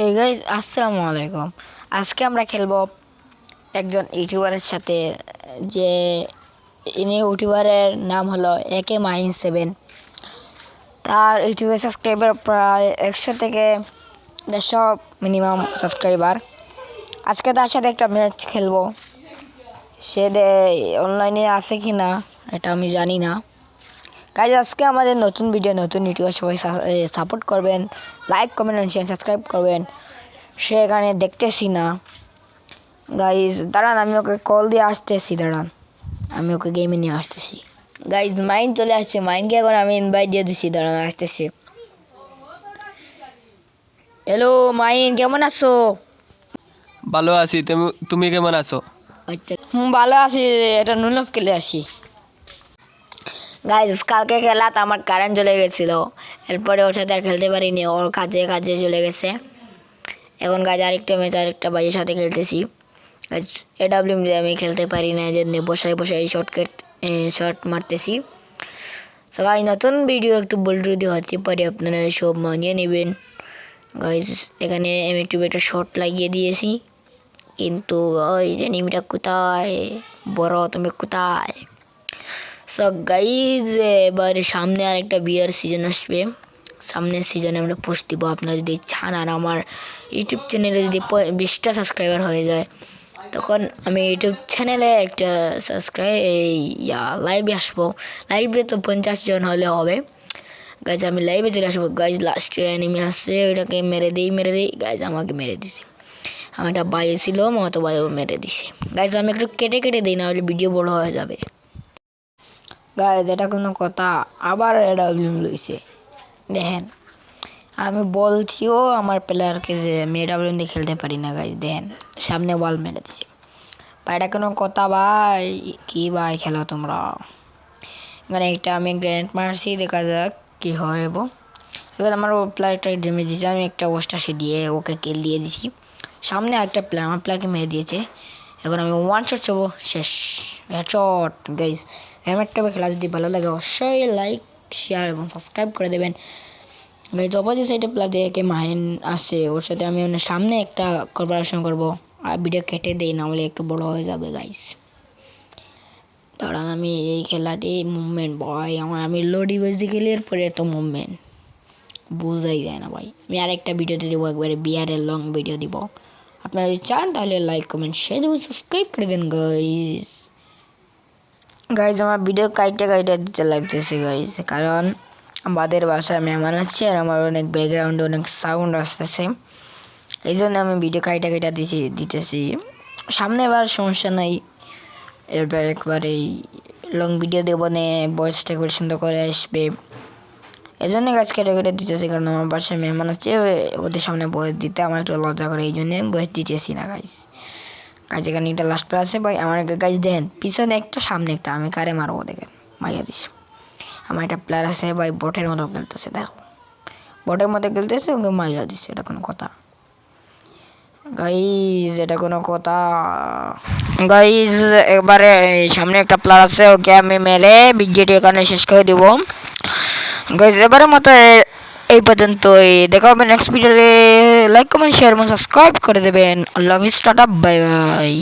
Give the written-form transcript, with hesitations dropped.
এই গাইজ আসসালামু আলাইকুম। আজকে আমরা খেলবো একজন ইউটিউবারের সাথে, যে ইনি ইউটিউবারের নাম হলো একে মাইন 7। তার ইউটিউবের সাবস্ক্রাইবার প্রায় 100 থেকে 150 মিনিমাম সাবস্ক্রাইবার। আজকে তার সাথে একটা ম্যাচ খেলবো। সে অনলাইনে আছে কি না এটা আমি জানি না। গাইজ আজকে আমাদের নতুন ভিডিও, নতুন ইউটিউবার, সবাই সাপোর্ট করবেন, like comment and share, subscribe করবেন। সে এখানে দেখতেছি না গাইজ, দাঁড়ান আমি ওকে কল দিয়ে আসতেছি, দাঁড়ান আমি ওকে গেমে নিয়ে আসতেছি। গাইজ মাইন চলে আসছে, মাইনকে এখন আমি ইনভাইট দিয়ে দিছি, দাঁড়ান আসতেছি। হ্যালো মাইন, কেমন আছো? ভালো আছি, তুমি কেমন আছো? আচ্ছা ভালো আছি, এটা নুনফ খেলে আসি। গাইজ কালকে খেলাতে আমার কারেন্ট চলে গেছিলো, এরপরে ওর সাথে আর খেলতে পারিনি, ওর কাজে কাজে চলে গেছে। এখন গাইজ আরেকটা ম্যাচ আরেকটা ভাইয়ের সাথে খেলতেছি। এডাব্লিউএম দিয়ে আমি খেলতে পারি না, যে বসায় বসায় শর্ট মারতেছি। সো গাইজ নতুন ভিডিও একটু বলটুদি হতে পারে, আপনারা সব মানিয়ে নেবেন। গাইজ এখানে আমি একটু একটা শর্ট লাগিয়ে দিয়েছি, কিন্তু ওই যে নিমিটা কোথায়, বড় তুমি কোথায়? সো গাইজ এবার সামনে আরেকটা বিয়ার সিজন আসবে, সামনের সিজনে আমরা পোস্ট দিব। আপনারা যদি চান আর আমার ইউটিউব চ্যানেলে যদি 20টা সাবস্ক্রাইবার হয়ে যায়, তখন আমি ইউটিউব চ্যানেলে একটা লাইভে আসবো। লাইভে তো 50 জন হলে হবে। গাইজ আমি লাইভে চলে আসবো। গাইজ লাস্টের এনিমি আসছে, ওইটাকে মেরে দিই। গাইজ আমাকে মেরে দিছে, আমার একটা বাই ছিল, মতো বাইও মেরে দিছে। গাইজ আমি একটু কেটে কেটে দিই, না হলে ভিডিও বড় হয়ে যাবে। গাইজ এটা কোনো কথা? আবার এটা লইছে, দেখেন আমি বলছিও আমার প্লেয়ারকে যে আমি এডাব্লিউ দিয়ে খেলতে পারি না। গাইজ দেখেন সামনে বল মেরে দিছে। ভাই এটা কোনো কথা ভাই? কি ভাই খেলো তোমরা? এখানে একটা আমি গ্রেনেড মারছি, দেখা যাক কি হয়। এখানে আমার ও প্লেয়ারটা ড্যামেজ দিয়েছে, আমি একটা ওস্টাসে দিয়ে ওকে কিল দিয়ে দিছি। সামনে একটা প্লেয়ার আমার প্লেয়ারকে মেরে দিয়েছে, এখন আমি ওয়ান শট চাবো, শেষ হেডশট। গাইজ একটা খেলা যদি ভালো লাগে অবশ্যই লাইক, শেয়ার এবং সাবস্ক্রাইব করে দেবেন। গাইজ অপোজিট সাইডে প্লেয়ার দিয়ে মাইন আসে, ওর সাথে আমি সামনে একটা কর্পোরেশন করবো, আর ভিডিও কেটে দেই, না হলে একটু বড় হয়ে যাবে। গাইজ দাঁড়ান আমি এই খেলাটি মুভমেন্ট ভাই আমি লো ডিভাইসে খেলি, এরপরে এত মুভমেন্ট বোঝাই যায় না ভাই। আমি আরেকটা ভিডিওতে দেবো, একবারে বিয়ারের লং ভিডিও দিব। আপনারা যদি চান তাহলে লাইক কমেন্ট শেয়ার এবং সাবস্ক্রাইব করে দেন। গাইজ আমার ভিডিও কাইটা দিতে লাগতেছে গাইজ, কারণ আমাদের বাসায় মেহমান আছে আর আমার অনেক ব্যাকগ্রাউন্ডে অনেক সাউন্ড আসতেছে, এই জন্য আমি ভিডিও কাইটা দিতেছি। সামনে এবার সমস্যা নাই, এবার একবারেই লং ভিডিও দেবো, নে ভয়েসটা করে সুন্দর করে আসবে। এই জন্য গাছ কেটে দিতেছি, কারণ আমার বাসায় মেহমান আছে, ওদের সামনে বয়স দিতে আমার একটু লজ্জা করে, এই জন্য বয়স দিতেছি না গাইজ। গাছ এখানে একটা লাস্ট প্লেয়ার আছে ভাই, আমার গাছ দেন পিছনে একটা সামনে একটা, আমি কারে মারবো দেখেন, মাইয়া দিস। আমার একটা প্লেয়ার আছে ভাই, বটের মতো খেলতেছে, দেখো বটের মতো খেলতেছে, ওকে মাইয়া দিচ্ছে, এটা কোনো কথা? গাইজ এটা কোনো কথা? গাইজ একবারে সামনে একটা প্লেয়ার আছে, ওকে আমি মেরে ভিডিওটি এখানে শেষ করে দিব। গাইজ এবারের মতো এই পর্যন্তই, দেখা হবে নেক্সট ভিডিওতে। লাইক কমেন্ট শেয়ার এবং সাবস্ক্রাইব করে দেবেন। আল্লাহ হাফিজ, টাটা, বাই বাই।